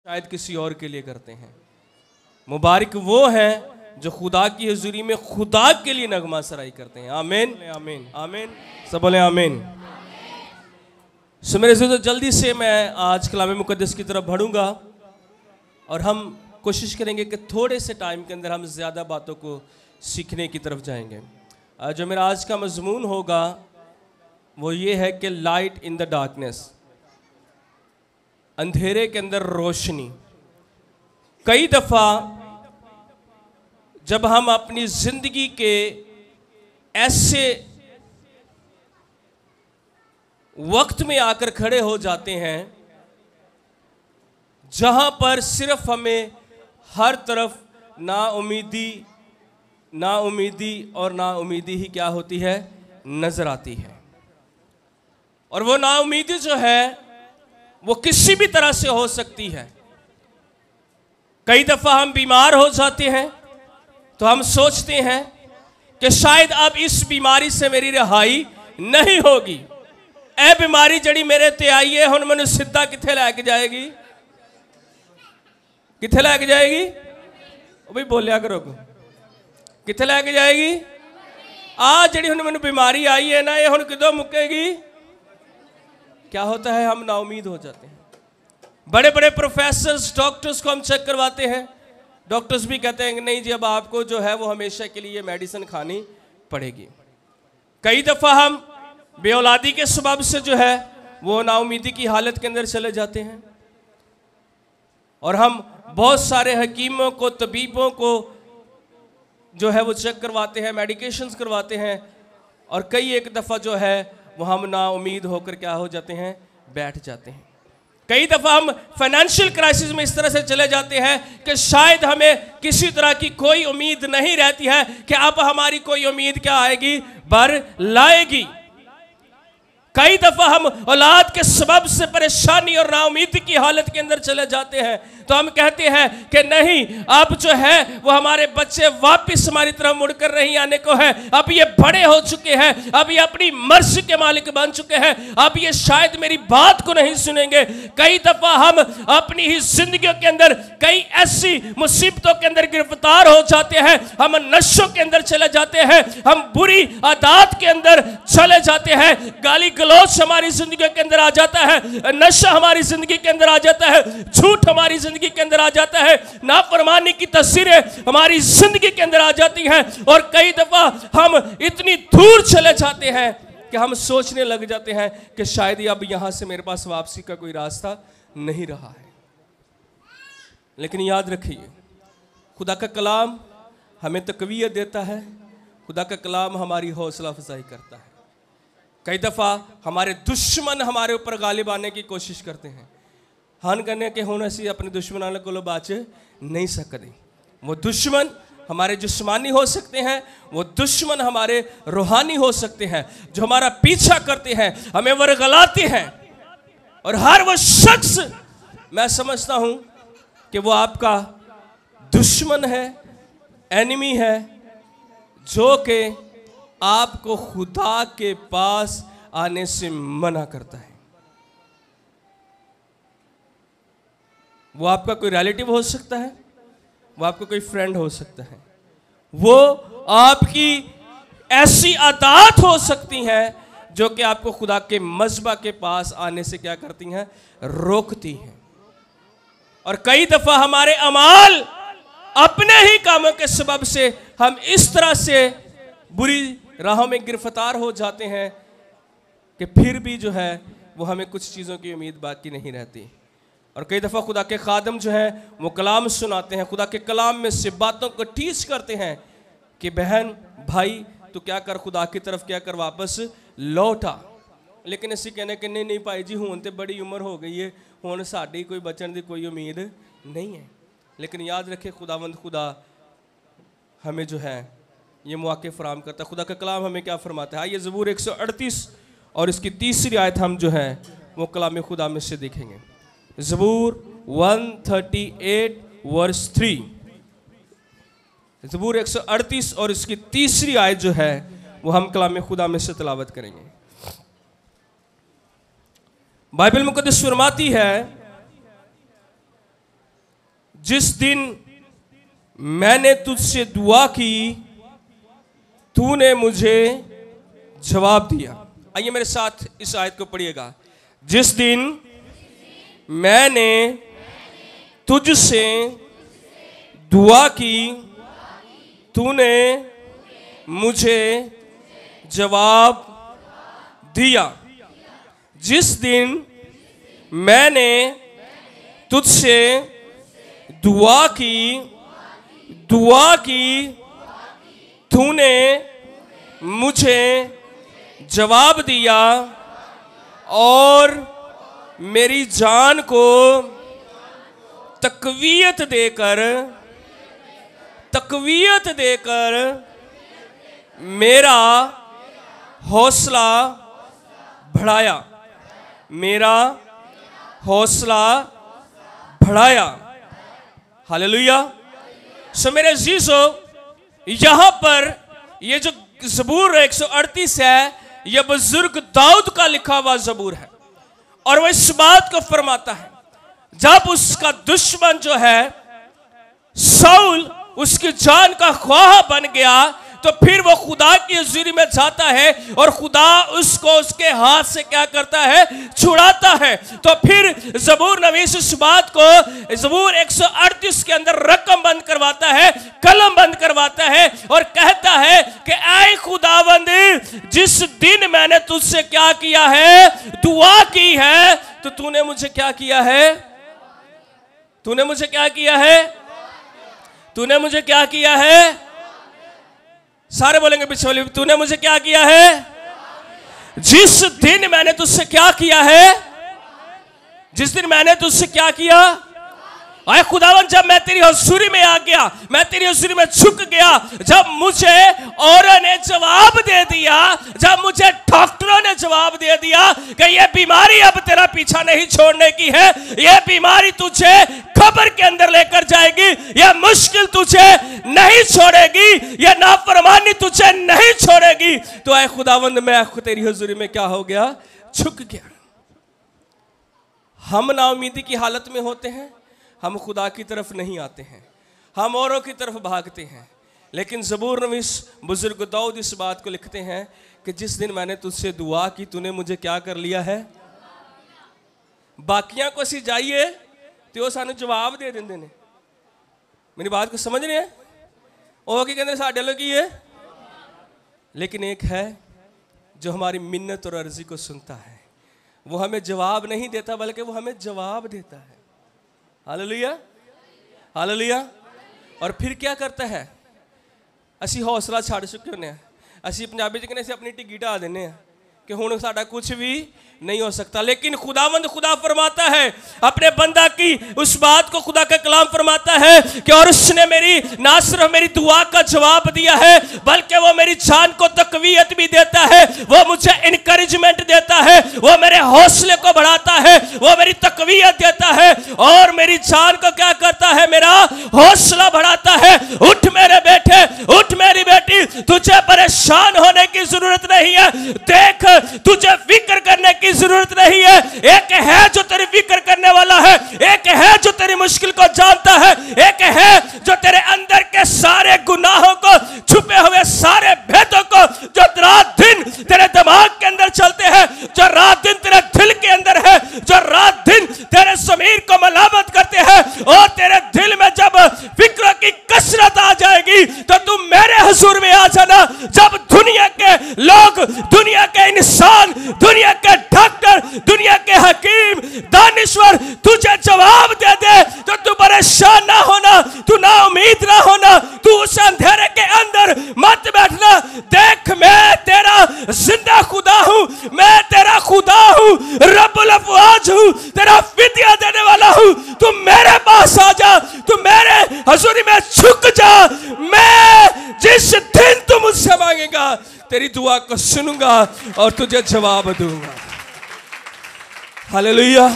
शायद किसी और के लिए करते हैं। मुबारक वो हैं जो खुदा की हुजूरी में खुदा के लिए नगमा सराई करते हैं। आमीन आमीन आमीन, सब बोले आमीन। सो मेरे से तो जल्दी से मैं आज कलाम मुकद्दस की तरफ बढ़ूंगा और हम कोशिश करेंगे कि थोड़े से टाइम के अंदर हम ज़्यादा बातों को सीखने की तरफ जाएंगे। जो मेरा आज का मजमून होगा वो ये है कि लाइट इन द डार्कनेस, अंधेरे के अंदर रोशनी। कई दफ़ा जब हम अपनी जिंदगी के ऐसे वक्त में आकर खड़े हो जाते हैं जहां पर सिर्फ हमें हर तरफ नाउमीदी और नाउमीदी ही क्या होती है, नजर आती है। और वो नाउमीदी जो है वो किसी भी तरह से हो सकती है। कई दफा हम बीमार हो जाते हैं तो हम सोचते हैं कि शायद अब इस बीमारी से मेरी रिहाई नहीं होगी। ए बीमारी जड़ी मेरे ते आई है, हुण मैनूं सीधा कित्थे लैके जाएगी, कित्थे लैके जाएगी? भाई बोलिया करो, कित्थे लैके जाएगी? आ जड़ी हुण मैनूं बीमारी आई है ना, ये हुण किदों मुक्केगी? क्या होता है, हम नाउमीद हो जाते हैं। बड़े बड़े प्रोफेसर्स, डॉक्टर्स को हम चेक करवाते हैं, डॉक्टर्स भी कहते हैं कि नहीं जी अब आपको जो है वो हमेशा के लिए मेडिसिन खानी पड़ेगी। कई दफ़ा हम बेऔलादी के सबब से जो है वो नाउमीदी की हालत के अंदर चले जाते हैं और हम बहुत सारे हकीमों को, तबीबों को जो है वो चेक करवाते हैं, मेडिकेशंस करवाते हैं और कई एक दफ़ा जो है वो हम नाउमीद होकर क्या हो जाते हैं, बैठ जाते हैं। कई दफ़ा हम फाइनेंशियल क्राइसिस में इस तरह से चले जाते हैं कि शायद हमें किसी तरह की कोई उम्मीद नहीं रहती है कि अब हमारी कोई उम्मीद क्या आएगी, बर लाएगी। कई दफ़ा हम औलाद के सबब से परेशानी और नाउमीदी की हालत के अंदर चले जाते हैं तो हम कहते हैं कि नहीं अब जो है वो हमारे बच्चे वापस हमारी तरफ मुड़कर नहीं आने को है, अब ये बड़े हो चुके हैं, अब ये अपनी मर्जी के मालिक बन चुके हैं, अब ये शायद मेरी बात को नहीं सुनेंगे। कई दफ़ा हम अपनी ही जिंदगियों के अंदर कई ऐसी मुसीबतों के अंदर गिरफ्तार हो जाते हैं, हम नशों के अंदर चले जाते हैं, हम बुरी आदत के अंदर चले जाते हैं, गाली गलौज हमारी जिंदगी के अंदर आ जाता है, नशा हमारी जिंदगी के अंदर आ जाता है, झूठ हमारी जिंदगी के अंदर आ जाता है, नाफरमानी की तस्वीरें हमारी जिंदगी के अंदर आ जाती हैं और कई दफा हम इतनी दूर चले जाते हैं कि हम सोचने लग जाते हैं कि शायद अब यहां से मेरे पास वापसी का कोई रास्ता नहीं रहा है। लेकिन याद रखिए, खुदा का कलाम हमें तकवीयत देता है, खुदा का कलाम हमारी हौसला अफजाई करता है। कई दफ़ा हमारे दुश्मन हमारे ऊपर गालिब आने की कोशिश करते हैं, हान करने के हुण असी अपने दुश्मनों को बच नहीं सकते। वो दुश्मन हमारे जिस्मानी हो सकते हैं, वो दुश्मन हमारे रूहानी हो सकते हैं, जो हमारा पीछा करते हैं, हमें वरगलाते हैं। और हर वो शख्स मैं समझता हूं कि वो आपका दुश्मन है, एनिमी है, जो कि आपको खुदा के पास आने से मना करता है। वो आपका कोई रिलेटिव हो सकता है, वो आपका कोई फ्रेंड हो सकता है, वो आपकी ऐसी आदत हो सकती हैं जो कि आपको खुदा के मज़बा के पास आने से क्या करती हैं, रोकती हैं। और कई दफ़ा हमारे अमाल, अपने ही कामों के सबब से हम इस तरह से बुरी राहों में गिरफ्तार हो जाते हैं कि फिर भी जो है वो हमें कुछ चीज़ों की उम्मीद बाकी नहीं रहती। और कई दफ़ा खुदा के खादम जो है वो कलाम सुनाते हैं, खुदा के कलाम में से बातों को टीच करते हैं कि बहन भाई तू क्या कर, खुदा की तरफ क्या कर, वापस लौटा। लेकिन इसी कहने कि नहीं भाई जी हुण तो बड़ी उम्र हो गई है, हुण साडी कोई बचन की कोई उम्मीद नहीं है। लेकिन याद रखे खुदावंद खुदा हमें जो है ये मौके फराम करता है। खुदा का कलाम हमें क्या फरमाता है, आइए ज़बूर 138 और इसकी तीसरी आयत हम जो है वो कलाम खुदा में से देखेंगे। ज़बूर 138 वर्स 3, ज़बूर 138 और इसकी तीसरी आयत जो है वो हम कलाम खुदा में से तिलावत करेंगे। बाइबल मुकद्दस फरमाती है जिस दिन मैंने तुझसे दुआ की तूने मुझे जवाब दिया। आइए मेरे साथ इस आयत को पढ़िएगा। जिस दिन मैंने तुझसे दुआ की तूने मुझे जवाब दिया। जिस दिन मैंने तुझसे दुआ की तूने मुझे जवाब दिया और मेरी जान को तकवीयत देकर मेरा हौसला बढ़ाया। मेरा हौसला बढ़ाया। हालेलुया। सो मेरे अजीजों, यहां पर ये जो ज़बूर 138 है, यह बुजुर्ग दाऊद का लिखा हुआ ज़बूर है और वह इस बात को फरमाता है, जब उसका दुश्मन जो है शाऊल उसकी जान का ख्वाह बन गया तो फिर वो खुदा की हुजूरी में जाता है और खुदा उसको उसके हाथ से क्या करता है, छुड़ाता है। तो फिर ज़बूर नवीस इस बात को ज़बूर 138 के अंदर रकम बंद करवाता है, कलम बंद करवाता है और कहता है कि ऐ खुदावंद, जिस दिन मैंने तुझसे क्या किया है, दुआ की है, तो तूने मुझे क्या किया है, तूने मुझे क्या किया है, तूने मुझे क्या किया है। सारे बोलेंगे पीछे वाले, तूने मुझे क्या किया है। जिस दिन मैंने तुझसे क्या किया है, जिस दिन मैंने तुझसे क्या किया, आए खुदावन, जब मैं तेरी हुजूरी में आ गया, मैं तेरी हुजूरी में झुक गया, जब मुझे औरों ने जवाब दे दिया, जब मुझे डॉक्टरों ने जवाब दे दिया कि ये बीमारी अब तेरा पीछा नहीं छोड़ने की है, ये बीमारी तुझे कब्र के अंदर लेकर जाएगी, यह मुश्किल तुझे नहीं छोड़ेगी, यह नाफरमानी तुझे नहीं छोड़ेगी, तो आए खुदावंद मैं तेरी हुजूरी में क्या हो गया, झुक गया। हम नाउमीदी की हालत में होते हैं, हम खुदा की तरफ नहीं आते हैं, हम औरों की तरफ भागते हैं। लेकिन ज़बूर नवीस बुजुर्ग दाऊद इस बात को लिखते हैं कि जिस दिन मैंने तुझसे दुआ की तूने मुझे क्या कर लिया है। बाकियां को असी जाइए तो वो सानू जवाब दे देंगे ने। मेरी बात को समझ रहे हैं? वो की कहते साढ़े लोग की है, लेकिन एक है जो हमारी मिन्नत और अर्जी को सुनता है, वो हमें जवाब नहीं देता बल्कि वो हमें जवाब देता है। Hallelujah, hallelujah. और फिर क्या करता है, असी हौसला छाड़ चुके होने, असी पंजाबी च कहने से अपनी टिकी ढा देने कि हुण साडा कुछ भी नहीं हो सकता। लेकिन खुदावंद खुदा फरमाता है अपने बंदा की उस बात को, खुदा का कलाम फरमाता है कि और उसने मेरी ना सिर्फ मेरी दुआ का जवाब दिया है बल्कि वो मेरी जान को तकवीयत भी देता है, वो मुझे इनकरेजमेंट देता है, वो मेरे हौसले को बढ़ाता है, वो मेरी तकवीयत देता है और मेरी जान को क्या करता है, मेरा हौसला बढ़ाता है। उठ मेरे बेटे, उठ मेरी बेटी, तुझे परेशान होने की जरूरत नहीं है। देख, तुझे फिक्र करने की जरूरत नहीं है। एक है जो तेरी फिक्र करने वाला है, एक है जो तेरी मुश्किल को जानता है, एक है जो तेरे अंदर के सारे गुनाहों को, छुपे हुए सारे भेदों को, जो रात दिन तेरे दिमाग के अंदर चलते हैं, जो रात दिन तेरे दिल के अंदर है, जो रात दिन तेरे ज़मीर को मलामत करते हैं, और तेरे दिल में जब फिक्रों की कसरत आ जाएगी तो तुम मेरे हुजूर में आ जाना। जब दुनिया के लोग, दुनिया के इंसान, दुनिया के डॉक्टर, दुनिया के हकीम, दानिश्वर तुझे जवाब दे दे तो तू परेशान ना होना, तू ना उम्मीद ना होना, तू उस अंधेरे के अंदर मत बैठना। देख, मैं तेरा जिंदा खुदा हूं, मैं तेरा खुदा हूं, रब्बुल अफ़वाज हूं, तेरा फिदिया देने वाला हूं। तू मेरे पास आ जा, तू मेरे हुजूरी में झुक जा। मैं जिस दिन तू मुझसे मांगेगा तेरी दुआ को सुनूंगा और तुझे जवाब दूंगा। हालेलुया।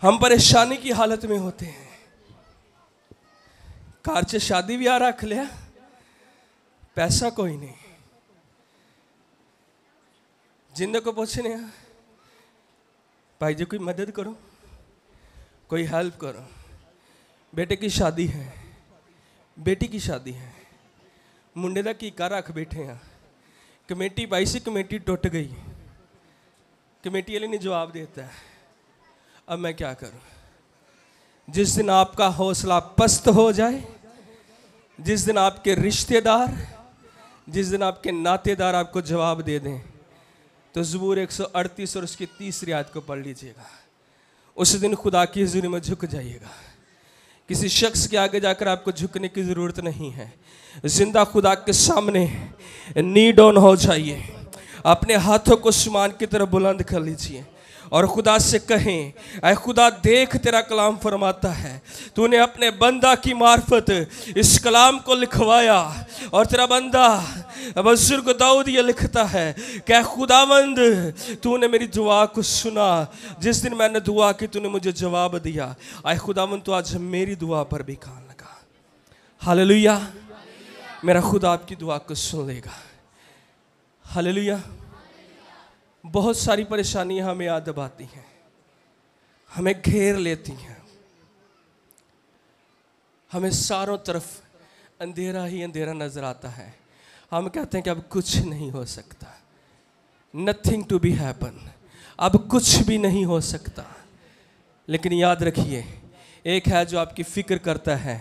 हम परेशानी की हालत में होते हैं, कार से शादी ब्याह रख लिया, पैसा कोई नहीं, जिंदे को पूछने भाई जी कोई मदद करो, कोई हेल्प करो, बेटे की शादी है, बेटी की शादी है, मुंडे का कीका रख बैठे हैं, कमेटी पाई सी, कमेटी टुट गई, कमेटी वाले ने जवाब देता है अब मैं क्या करूं। जिस दिन आपका हौसला पस्त हो जाए, जिस दिन आपके रिश्तेदार, जिस दिन आपके नातेदार आपको जवाब दे दें, तो ज़बूर 138 और उसकी 30 आयत को पढ़ लीजिएगा। उस दिन खुदा की हुज़ूरी में झुक जाइएगा। किसी शख्स के आगे जाकर आपको झुकने की ज़रूरत नहीं है। जिंदा खुदा के सामने नी डाउन हो जाइए, अपने हाथों को आसमान की तरफ बुलंद कर लीजिए और खुदा से कहें, ऐ खुदा देख तेरा कलाम फरमाता है, तूने अपने बंदा की मार्फत इस कलाम को लिखवाया और तेरा बंदा बुजुर्ग दाऊद ये लिखता है कि खुदावंद तूने मेरी दुआ को सुना, जिस दिन मैंने दुआ की तूने मुझे जवाब दिया। ऐ खुदावंद तो आज मेरी दुआ पर भी कान लगा। हालेलुया, मेरा खुदा आपकी दुआ को सुन लेगा। हालेलुया। बहुत सारी परेशानियां हमें याद दबाती हैं, हमें घेर लेती हैं, हमें चारों तरफ अंधेरा ही अंधेरा नजर आता है। हम कहते हैं कि अब कुछ नहीं हो सकता, नथिंग टू बी हैपन, अब कुछ भी नहीं हो सकता। लेकिन याद रखिए, एक है जो आपकी फिक्र करता है,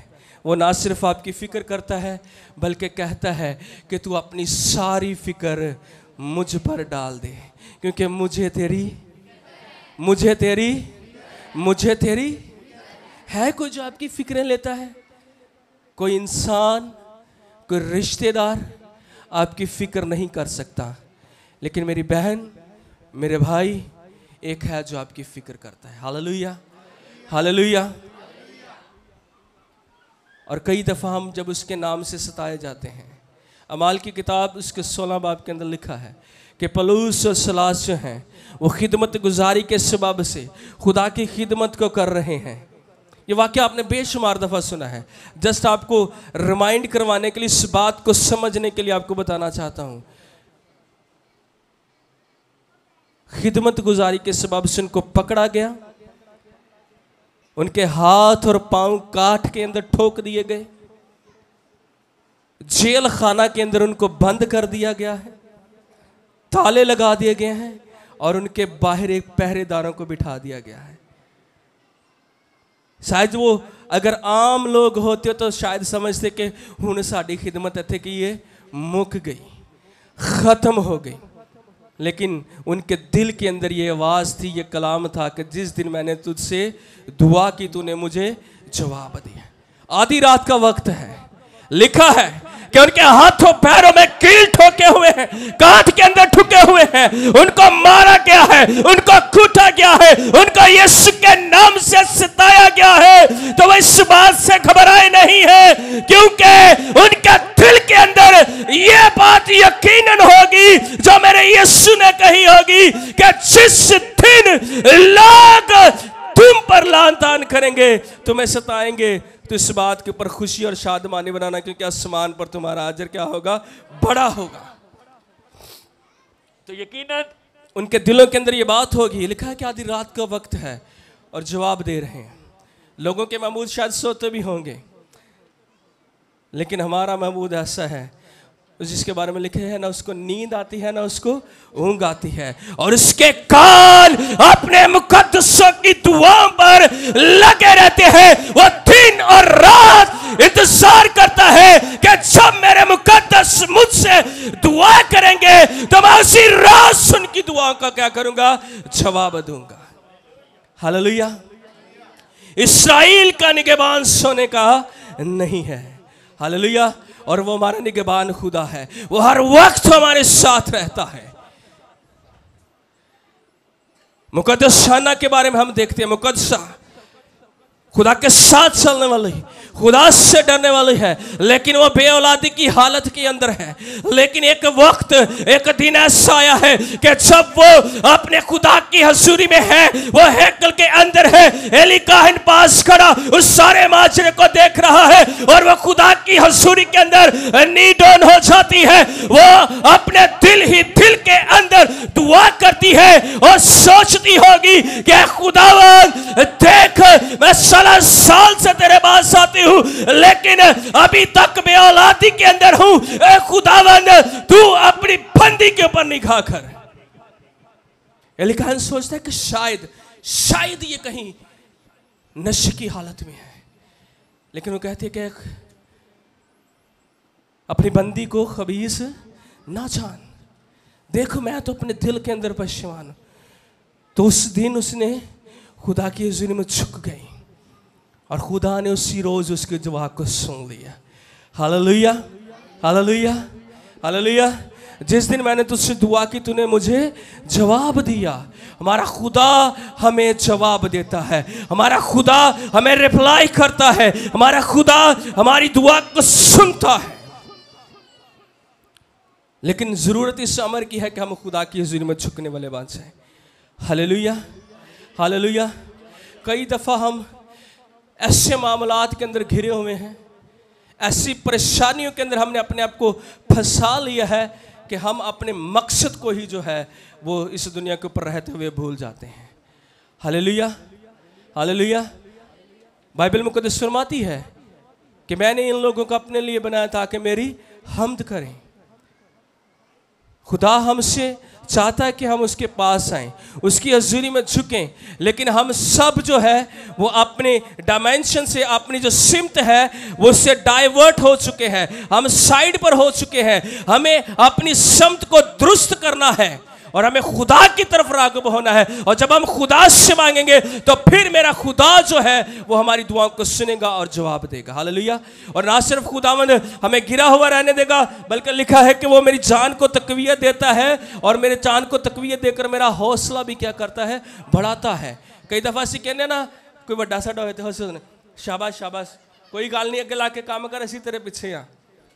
वो ना सिर्फ आपकी फिक्र करता है बल्कि कहता है कि तू अपनी सारी फिक्र मुझ पर डाल दे, क्योंकि मुझे तेरी है। कोई जो आपकी फिक्रें लेता है, कोई इंसान, कोई रिश्तेदार आपकी फिक्र नहीं कर सकता, लेकिन मेरी बहन, मेरे भाई, एक है जो आपकी फिक्र करता है। Hallelujah, hallelujah. और कई दफ़ा हम जब उसके नाम से सताए जाते हैं, अमाल की किताब उसके 16 बाब के अंदर लिखा है कि पलूस और सलास जो हैं वो खिदमत गुजारी के सबब से खुदा की खिदमत को कर रहे हैं। ये वाक़या आपने बेशुमार दफ़ा सुना है। जस्ट आपको रिमाइंड करवाने के लिए, इस बात को समझने के लिए आपको बताना चाहता हूँ। खिदमत गुजारी के सबब से उनको पकड़ा गया, उनके हाथ और पांव काट के अंदर ठोक दिए गए, जेल खाना के अंदर उनको बंद कर दिया गया है, ताले लगा दिए गए हैं और उनके बाहर एक पहरेदारों को बिठा दिया गया है। शायद वो अगर आम लोग होते तो शायद समझते कि हुण साडी खिदमत इत्थे की ये मुक गई, खत्म हो गई। लेकिन उनके दिल के अंदर ये आवाज़ थी, ये कलाम था कि जिस दिन मैंने तुझसे दुआ की तूने मुझे जवाब दिया। आधी रात का वक्त है, लिखा है कि उनके हाथों पैरों में कील ठोके हुए हैं, काट के अंदर ठुके हुए हैं, उनको मारा गया है, उनको कूटा गया है, उनको यीशु के नाम से सताया गया है। तो वो इस बात से घबराए नहीं है, क्योंकि उनके दिल के अंदर ये बात यकीनन होगी जो मेरे यीशु ने कही होगी कि जिस दिन लोग तुम पर लान तान करेंगे, तुम्हें सताएंगे, तो इस बात के ऊपर खुशी और शादमानी बनाना, क्योंकि आसमान पर तुम्हारा अजर क्या होगा, बड़ा होगा। तो यकीनन उनके दिलों के अंदर ये बात होगी। लिखा है कि आधी रात का वक्त है और जवाब दे रहे हैं। लोगों के महमूद शायद सोते भी होंगे, लेकिन हमारा महमूद ऐसा है जिसके बारे में लिखे है, ना उसको नींद आती है ना उसको ऊंघ आती है, और उसके कान अपने मुकद्दसों की दुआओं पर लगे रहते हैं। वो दिन और रात इंतजार करता है कि जब मेरे मुकद्दस मुझसे दुआ करेंगे तो मैं उसी रात उनकी दुआओं का क्या करूंगा, जवाब दूंगा। हालेलुया। इस्राएल का निगहबान सोने का नहीं है। हालेलुया। और वो हमारा निगहबान खुदा है, वो हर वक्त हमारे साथ रहता है। मुकद्दसाना के बारे में हम देखते हैं, मुकद्दसा खुदा के साथ चलने वाली, खुदा से डरने वाली है, लेकिन वो बेऔलादी की हालत के अंदर है। लेकिन एक वक्त, एक दिन ऐसा आया है कि जब वो अपने खुदा की हजूरी में है, वो हैकल के अंदर है, एली काहिन पास खड़ा उस सारे माजरे को देख रहा है और वो खुदा की हजूरी के अंदर नी डाउन हो जाती है। वो अपने दिल ही दिल के अंदर दुआ करती है और सोचती होगी कि खुदावन देख, मैं 16 साल से तेरे पास आती हूं, लेकिन अभी तक मैं औलादी के अंदर हूं। ए खुदावंद, तू अपनी बंदी के ऊपर निगाह कर। एलिकान सोचता है कि शायद ये कहीं नशे की हालत में है, लेकिन वो कहते हैं कि अपनी बंदी को खबीस ना जान, देखो मैं तो अपने दिल के अंदर पश्चिमान हूं। तो उस दिन उसने खुदा की हुजूरी में झुक गई और खुदा ने उसी रोज उसके जवाब को सुन लिया। Hallelujah, hallelujah, hallelujah. जिस दिन मैंने तुझसे दुआ की तूने मुझे जवाब दिया। हमारा खुदा हमें जवाब देता है, हमारा खुदा हमें रिप्लाई करता है, हमारा खुदा हमारी दुआ को सुनता है। लेकिन जरूरत इस अमर की है कि हम खुदा की हुजूरी में झुकने वाले बन जाएं। Hallelujah, hallelujah. कई दफ़ा हम ऐसे मामलात के अंदर घिरे हुए हैं, ऐसी परेशानियों के अंदर हमने अपने आप को फंसा लिया है कि हम अपने मकसद को ही जो है वो इस दुनिया के ऊपर रहते हुए भूल जाते हैं। Hallelujah, hallelujah. बाइबल मुक़द्दस फरमाती है कि मैंने इन लोगों को अपने लिए बनाया ताकि मेरी हम्द करें। खुदा हमसे चाहता है कि हम उसके पास आएं, उसकी हज़ूरी में झुकें, लेकिन हम सब जो है वो अपने डायमेंशन से, अपनी जो सिमत है वो उससे डाइवर्ट हो चुके हैं, हम साइड पर हो चुके हैं। हमें अपनी समत को दुरुस्त करना है और हमें खुदा की तरफ राग़िब होना है। और जब हम खुदा से मांगेंगे तो फिर मेरा खुदा जो है वो हमारी दुआओं को सुनेगा और जवाब देगा। हालेलुया। और ना सिर्फ खुदावंद हमें गिरा हुआ रहने देगा, बल्कि लिखा है कि वो मेरी जान को तक़वियत देता है और मेरे जान को तक़वियत देकर मेरा हौसला भी क्या करता है, बढ़ाता है। कई दफ़ा असी कहने ना, कोई बड़ा साडा होए तो हौसला, शाबाश शाबाश, कोई गल नहीं, अगे ला के काम कर, असी तेरे पीछे हाँ,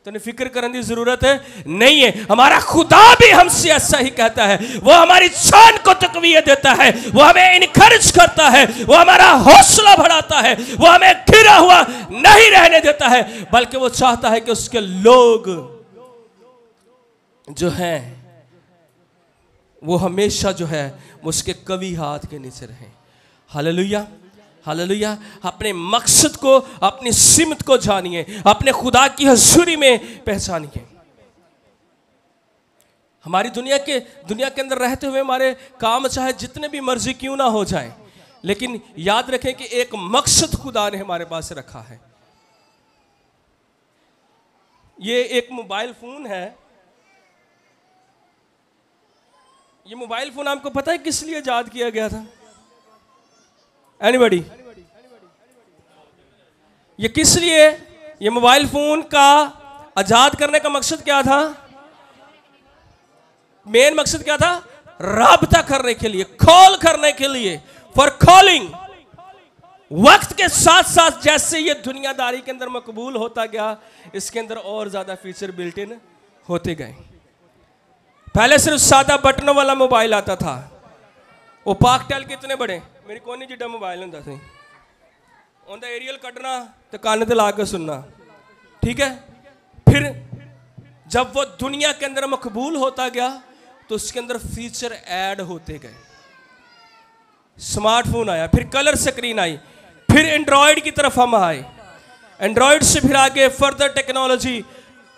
तो फिक्र करने की जरूरत है नहीं है। हमारा खुदा भी हमसे ऐसा ही कहता है, वो हमारी जान को तक़वियत देता है, वो हमें इनकरेज करता है, वो हमारा हौसला बढ़ाता है, वो हमें घिरा हुआ नहीं रहने देता है, बल्कि वो चाहता है कि उसके लोग जो हैं वो हमेशा जो है उसके कवि हाथ के नीचे रहें। Hallelujah, hallelujah. अपने मकसद को, अपनी सिमत को जानिए, अपने खुदा की हज़ूरी में पहचानिए। हमारी दुनिया के अंदर रहते हुए हमारे काम चाहे जितने भी मर्जी क्यों ना हो जाए, लेकिन याद रखें कि एक मकसद खुदा ने हमारे पास रखा है। ये एक मोबाइल फोन है। ये मोबाइल फोन आपको पता है किस लिए इजाद किया गया था? एनीबॉडी? ये किस लिए, ये मोबाइल फोन का आजाद करने का मकसद क्या था? मेन मकसद क्या था? राबता करने के लिए, कॉल करने के लिए, फॉर कॉलिंग। वक्त के साथ साथ जैसे ये दुनियादारी के अंदर मकबूल होता गया, इसके अंदर और ज्यादा फीचर बिल्ट इन होते गए। पहले सिर्फ सादा बटनों वाला मोबाइल आता था, वो पाकटेल के इतने बड़े, मेरी कोनी जिड्डा मोबाइल होंदा सी, उनका एरियल कटना तो कान ते ला के सुनना, ठीक है। फिर जब वो दुनिया के अंदर मकबूल होता गया तो उसके अंदर फीचर ऐड होते गए। स्मार्टफोन आया, फिर कलर स्क्रीन आई, फिर एंड्रॉयड की तरफ हम आए, एंड्रॉयड से फिर आगे फर्दर टेक्नोलॉजी,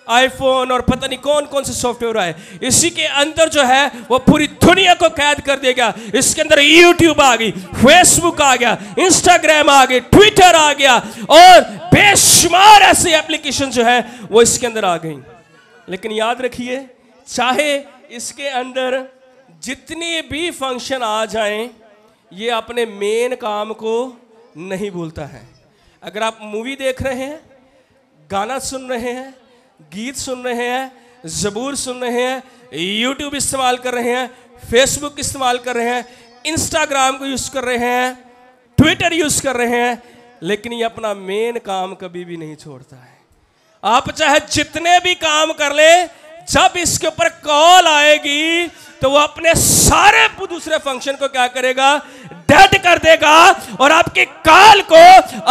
आईफोन और पता नहीं कौन कौन से सॉफ्टवेयर आए। इसी के अंदर जो है वो पूरी दुनिया को कैद कर देगा। इसके अंदर यूट्यूब आ गई, फेसबुक आ गया, इंस्टाग्राम आ गई, ट्विटर आ गया और बेशुमार ऐसे एप्लीकेशन जो है वो इसके अंदर आ गई। लेकिन याद रखिए, चाहे इसके अंदर जितने भी फंक्शन आ जाएं, ये अपने मेन काम को नहीं भूलता है। अगर आप मूवी देख रहे हैं, गाना सुन रहे हैं, गीत सुन रहे हैं, ज़बूर सुन रहे हैं, यूट्यूब इस्तेमाल कर रहे हैं, फेसबुक इस्तेमाल कर रहे हैं, इंस्टाग्राम को यूज़ कर रहे हैं, ट्विटर यूज़ कर रहे हैं, लेकिन ये अपना मेन काम कभी भी नहीं छोड़ता है। आप चाहे जितने भी काम कर ले, जब इसके ऊपर कॉल आएगी तो वो अपने सारे दूसरे फंक्शन को क्या करेगा, डेड कर देगा और आपके कॉल को,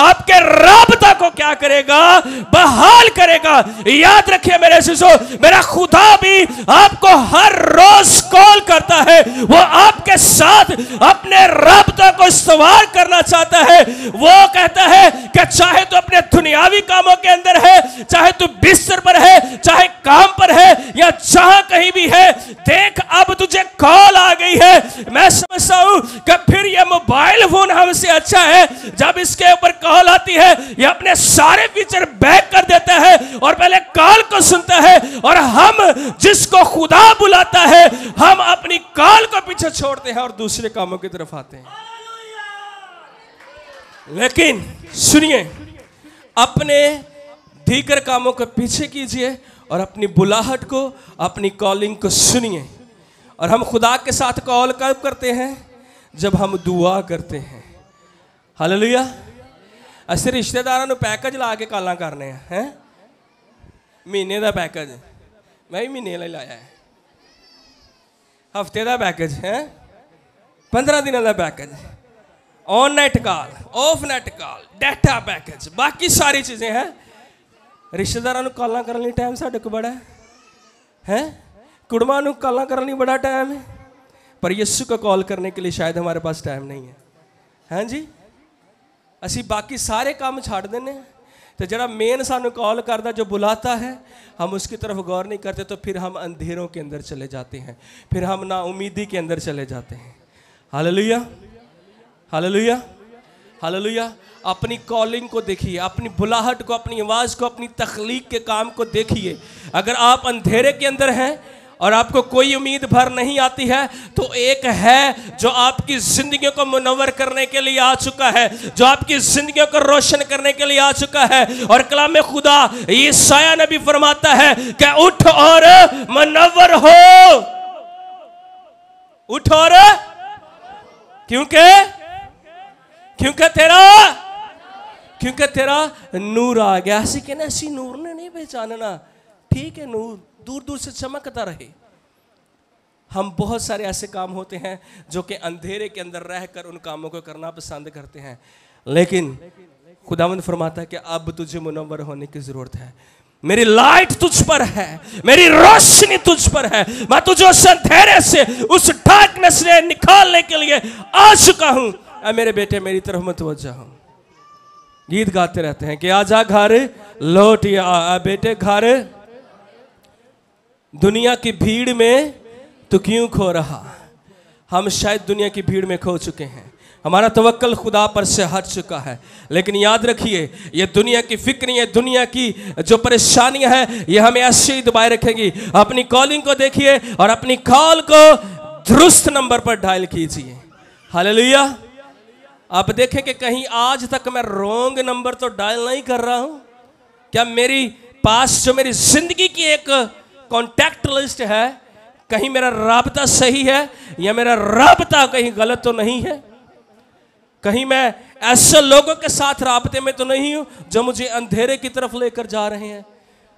आपके राबता को क्या करेगा, बहाल करेगा। याद रखिए मेरे शिशो, मेरा खुदा भी आपको हर रोज कॉल करता है। वो आपके साथ अपने राबता को इस्तेमाल करना चाहता है। वो कहता है कि चाहे तो अपने दुनियावी कामों के अंदर है, चाहे तू बिस्तर पर है, चाहे काम पर है, या जहां कहीं भी है, देख अब तुझे कॉल आ गई है। मैं समझता हूं कि फिर ये मोबाइल फोन हमसे अच्छा है। जब इसके ऊपर कॉल आती है, ये अपने सारे फीचर बैक कर देता है और पहले कॉल को सुनता है, और हम जिसको खुदा बुलाता है, हम अपनी कॉल को पीछे छोड़ते हैं और दूसरे कामों की तरफ आते हैं। लेकिन सुनिए, अपने दीगर कामों को पीछे कीजिए और अपनी बुलाहट को, अपनी कॉलिंग को सुनिए। और हम खुदा के साथ कॉल कब करते हैं? जब हम दुआ करते हैं। हालेलुया। असि रिश्तेदारों को पैकेज ला के कॉल करने हैं, महीने का पैकेज, मैं भी महीने ला लाया है, हफ्ते का पैकेज है, 15 दिनों का package, on net call, of net call, data package, बाकी सारी चीजें हैं। रिश्तेदारों को कॉल करने टाइम साढ़े को बड़ा है, कुड़मा को कॉल करने बड़ा टाइम है, पर यीशु को कॉल करने के लिए शायद हमारे पास टाइम नहीं है। हैं जी, असी बाकी सारे काम छाड़ देने, तो जरा मेन सानू कॉल करता, जो बुलाता है, हम उसकी तरफ गौर नहीं करते, तो फिर हम अंधेरों के अंदर चले जाते हैं, फिर हम ना उम्मीदी के अंदर चले जाते हैं। Hallelujah, hallelujah, hallelujah. अपनी कॉलिंग को देखिए, अपनी बुलाहट को, अपनी आवाज़ को, अपनी तख्लीक के काम को देखिए। अगर आप अंधेरे के अंदर हैं और आपको कोई उम्मीद भर नहीं आती है, तो एक है जो आपकी जिंदगी को मुनव्वर करने के लिए आ चुका है, जो आपकी जिंदगी को रोशन करने के लिए आ चुका है। और कलाम खुदा यशायाह नबी फरमाता है कि उठ और मुनव्वर हो, उठ और, क्योंकि तेरा नूर आ गया। ऐसी कहना, ऐसी नूर ने नहीं पहचानना, ठीक है, नूर दूर दूर से चमकता रहे। हम बहुत सारे ऐसे काम होते हैं जो कि अंधेरे के अंदर रहकर उन कामों को करना पसंद करते हैं, लेकिन खुदावंद फरमाता है कि अब तुझे मुनव्वर होने की जरूरत है। मेरी लाइट तुझ पर है, मेरी रोशनी तुझ पर है, मैं तुझे उस अंधेरे से, उस डार्कनेस से निकालने के लिए आ चुका हूं। मेरे बेटे मेरी तरफ मुतवज्जह हो। गीत गाते रहते हैं कि आजा घर लौट आ बेटे घर, दुनिया की भीड़ में तो क्यों खो रहा। हम शायद दुनिया की भीड़ में खो चुके हैं, हमारा तवक्कल खुदा पर से हट चुका है। लेकिन याद रखिए, ये दुनिया की फिक्र, ये दुनिया की जो परेशानियां हैं, ये हमें ऐसे ही दबाए रखेंगी। अपनी कॉलिंग को देखिए और अपनी कॉल को दुरुस्त नंबर पर डायल कीजिए। हालेलुया। आप देखें कि कहीं आज तक मैं रॉन्ग नंबर तो डायल नहीं कर रहा हूं। क्या मेरी पास जो मेरी जिंदगी की एक कॉन्टैक्ट लिस्ट है, कहीं मेरा राबता सही है या मेरा राबता कहीं गलत तो नहीं है? कहीं मैं ऐसे लोगों के साथ राबते में तो नहीं हूं जो मुझे अंधेरे की तरफ लेकर जा रहे हैं?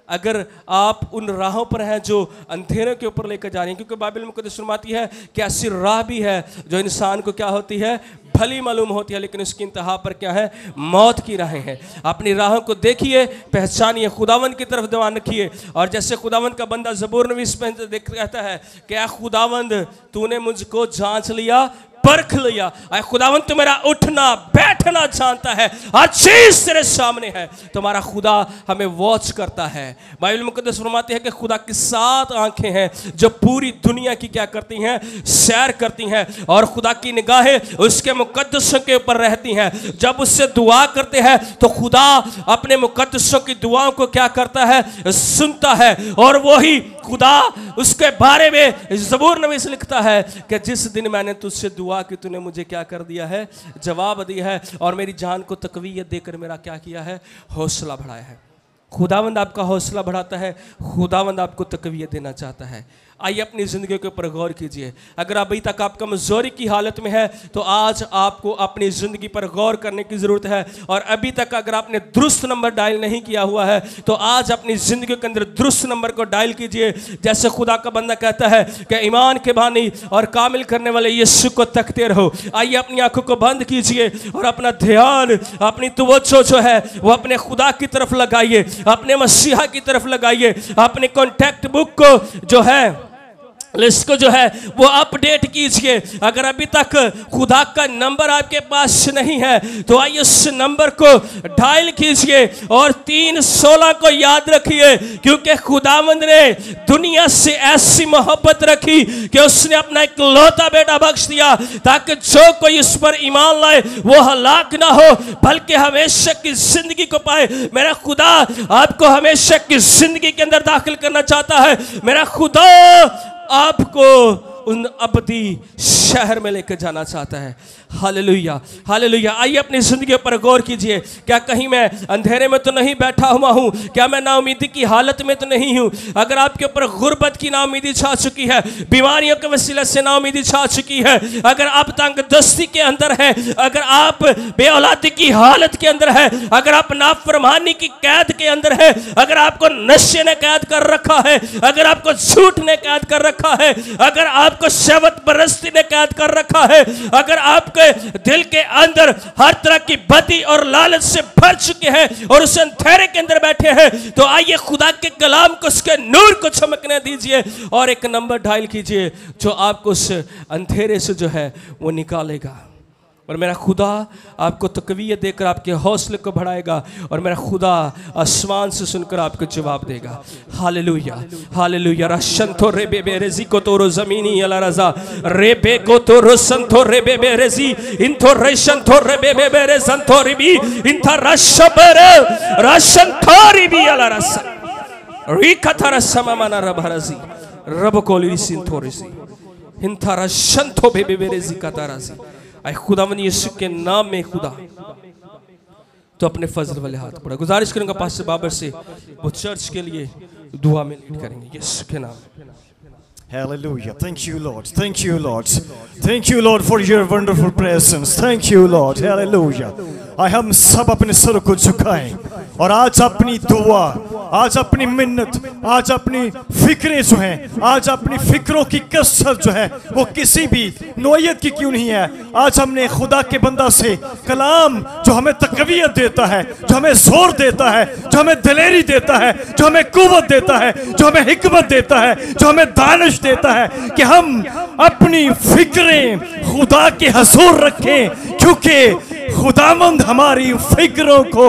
अगर आप उन राहों पर हैं जो अंधेरे के ऊपर लेकर जा रही हैं, क्योंकि बाइबल मुकद्दस फरमाती है कि ऐसी राह भी है जो इंसान को क्या होती है, भली मालूम होती है, लेकिन उसकी इंतहा पर क्या है, मौत की राहें हैं। अपनी राहों को देखिए, पहचानिए, खुदावंद की तरफ ध्यान रखिए। और जैसे खुदावंद का बंदा ज़बूर नवीस में कहता है कि ऐ खुदावंद तूने मुझको जांच लिया, परख लिया। ऐ खुदावंद तू मेरा उठना बैठना जानता है, हर चीज तेरे सामने है। तुम्हारा खुदा हमें वॉच करता है। बाइबल मुकद्दस फरमाती है कि खुदा की 7 आंखें हैं जो पूरी दुनिया की क्या करती हैं, सैर करती हैं, और खुदा की निगाहें उसके मुकद्दसों के ऊपर रहती हैं। जब उससे दुआ करते हैं तो खुदा अपने मुकद्दसों की दुआओं को क्या करता है, सुनता है। और वही खुदा उसके बारे में ज़बूर नवीस लिखता है कि जिस दिन मैंने तुझसे दुआ कि तूने मुझे क्या कर दिया है, जवाब दिया है, और मेरी जान को तकवीयत देकर मेरा क्या किया है, हौसला बढ़ाया है। खुदावंद आपका हौसला बढ़ाता है, खुदावंद आपको तकवीयत देना चाहता है। आइए अपनी ज़िंदगी के ऊपर गौर कीजिए। अगर अभी तक आप कमज़ोरी की हालत में है तो आज आपको अपनी ज़िंदगी पर गौर करने की ज़रूरत है। और अभी तक अगर आपने दुरुस्त नंबर डायल नहीं किया हुआ है तो आज अपनी ज़िंदगी के अंदर दुरुस्त नंबर को डायल कीजिए। जैसे खुदा का बंदा कहता है कि ईमान के बानी और कामिल करने वाले यीशु को तकते रहो। आइए अपनी आंखों को बंद कीजिए और अपना ध्यान, अपनी तवज्जो जो है वो अपने खुदा की तरफ लगाइए, अपने मसीहा की तरफ लगाइए। अपने कॉन्टैक्ट बुक को जो है, लिस्ट को जो है वो अपडेट कीजिए। अगर अभी तक खुदा का नंबर आपके पास नहीं है तो आइए उस नंबर को डायल कीजिए और 316 को याद रखिए, क्योंकि खुदावंद ने दुनिया से ऐसी मोहब्बत रखी कि उसने अपना इकलौता बेटा बख्श दिया ताकि जो कोई इस पर ईमान लाए वो हलाक ना हो बल्कि हमेशा की जिंदगी को पाए। मेरा खुदा आपको हमेशा की जिंदगी के अंदर दाखिल करना चाहता है। मेरा खुदा आपको उन अबदी शहर में लेकर जाना चाहता है। Hallelujah, hallelujah. आइए अपनी जिंदगी पर गौर कीजिए। क्या कहीं मैं अंधेरे में तो नहीं बैठा हुआ हूँ? क्या मैं नाउमीदी की हालत में तो नहीं हूँ? अगर आपके ऊपर गुर्बत की नाउमीदी छा चुकी है, बीमारियों के वसीले से नाउमीदी छा चुकी है, अगर आप तंगदस्ती के अंदर है, अगर आप बेऔलादी की हालत के अंदर है, अगर आप नाफरमानी की कैद के अंदर है, अगर आपको नशे ने कैद कर रखा है, अगर आपको झूठ ने कैद कर रखा है, अगर आपको शहवत परस्ती ने कैद कर रखा है, अगर आपके दिल के अंदर हर तरह की बदी और लालच से भर चुके हैं और उस अंधेरे के अंदर बैठे हैं, तो आइए खुदा के कलाम को, उसके नूर को चमकने दीजिए और एक नंबर डायल कीजिए जो आपको उस अंधेरे से जो है वो निकालेगा। और मेरा खुदा आपको तकवीयत देकर आपके हौसले को बढ़ाएगा और मेरा खुदा आसमान से सुनकर आपको जवाब देगा। Hallelujah, hallelujah. रशंतो रेबे बेरेजी को तोरो जमीनी अला रजा रेबे को तोरो संतो रेबे बेरेजी इंतो रेशंतो रेबे बेरे संतो रिबी इंथा रशबरे रशंतो रिबी अला रसा रिकथा रसमा मना रबरजी रब कोली सिंथोरिसी इंथा रशंतो बेबे बेरेजी कतारासी। आए खुदावंद यीशु के नाम में खुदा तो अपने फजल वाले हाथ पड़ा। गुजारिश करूंगा पास्टर बाबर से वो चर्च के लिए दुआ में लीड करेंगे यीशु के नाम। Hallelujah. Thank you, Lord. Thank you, Lord. Thank you, Lord, for your wonderful presence. Thank you, Lord. Hallelujah. आए हम सब अपने सर को झुकाएं और आज अपनी दुआ, आज अपनी मिन्नत, आज अपनी फिक्रें जो हैं, आज अपनी फिक्रों की कसरत जो है वो किसी भी नोयत की क्यों नहीं है। आज हमने खुदा के बंदा से कलाम जो हमें तकवीयत देता है, जो हमें जोर देता है, जो हमें दिलेरी देता है, जो हमें कुव्वत देता है, जो हमें हिकमत देता है, जो हमें दानिश देता है कि हम अपनी फिक्रें खुदा के हुजूर रखें, क्योंकि खुदावंद हमारी फिक्रों को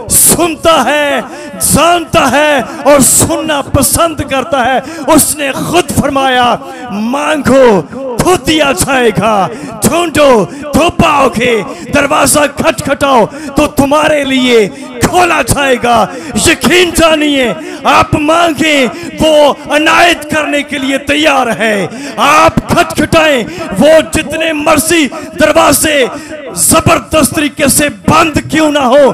सुनता है, जानता है और सुनना पसंद करता है। उसने खुद फरमाया, मांगो तो दिया जाएगा, ढूंढो तो पाओगे, दरवाजा खटखटाओ तो तुम्हारे लिए खोला जाएगा। यकीन जानिए, आप मांगे वो अनायत करने के लिए तैयार है। आप खटखटाएं, वो जितने मर्जी दरवाजे जबरदस्त तरीके से बंद क्यों ना हो,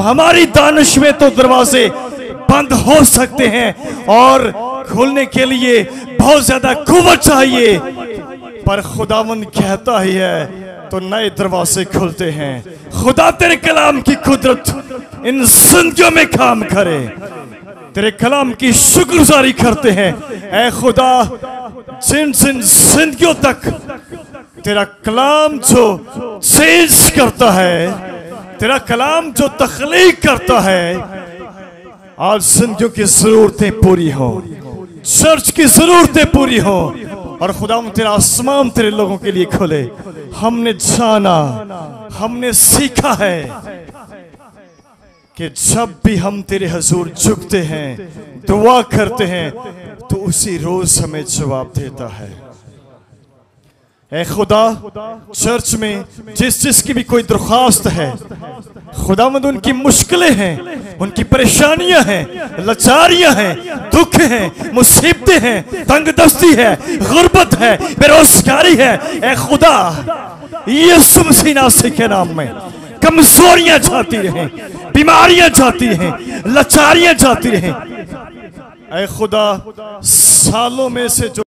हमारी दानिश में तो दरवाजे बंद हो सकते हैं और खुलने के लिए बहुत ज्यादा कुव्वत चाहिए, पर खुदावंद कहता ही है तो नए दरवाजे खुलते हैं। खुदा तेरे कलाम की कुदरत इन जिंदगियों में काम करे, तेरे कलाम की शुक्रगुजारी करते हैं। ऐ खुदा, जिन जिन जिंदगियों तक तेरा कलाम जो चेंज करता है, तेरा कलाम जो तख्लीक करता है, आज जिंदगियों की जरूरतें पूरी हो, चर्च की जरूरतें पूरी हो और खुदा तेरा आसमान तेरे लोगों के लिए खोले। हमने जाना, हमने सीखा है कि जब भी हम तेरे हुजूर झुकते हैं, दुआ करते हैं, तो उसी रोज हमें जवाब देता है। ऐ खुदा, चर्च में जिस जिसकी भी कोई दरख्वास्त है, खुदावंद उनकी मुश्किलें हैं, उनकी परेशानियां हैं, लाचारियां हैं, दुख हैं, मुसीबतें हैं, तंगदस्ती है, गुर्बत है, बेरोजगारी है, ऐ खुदा यीशु मसीह नासरी के नाम में कमजोरियां जाती रहें, बीमारियां जाती रहें, लाचारियां जाती रहें। ऐ खुदा, सालों में से जो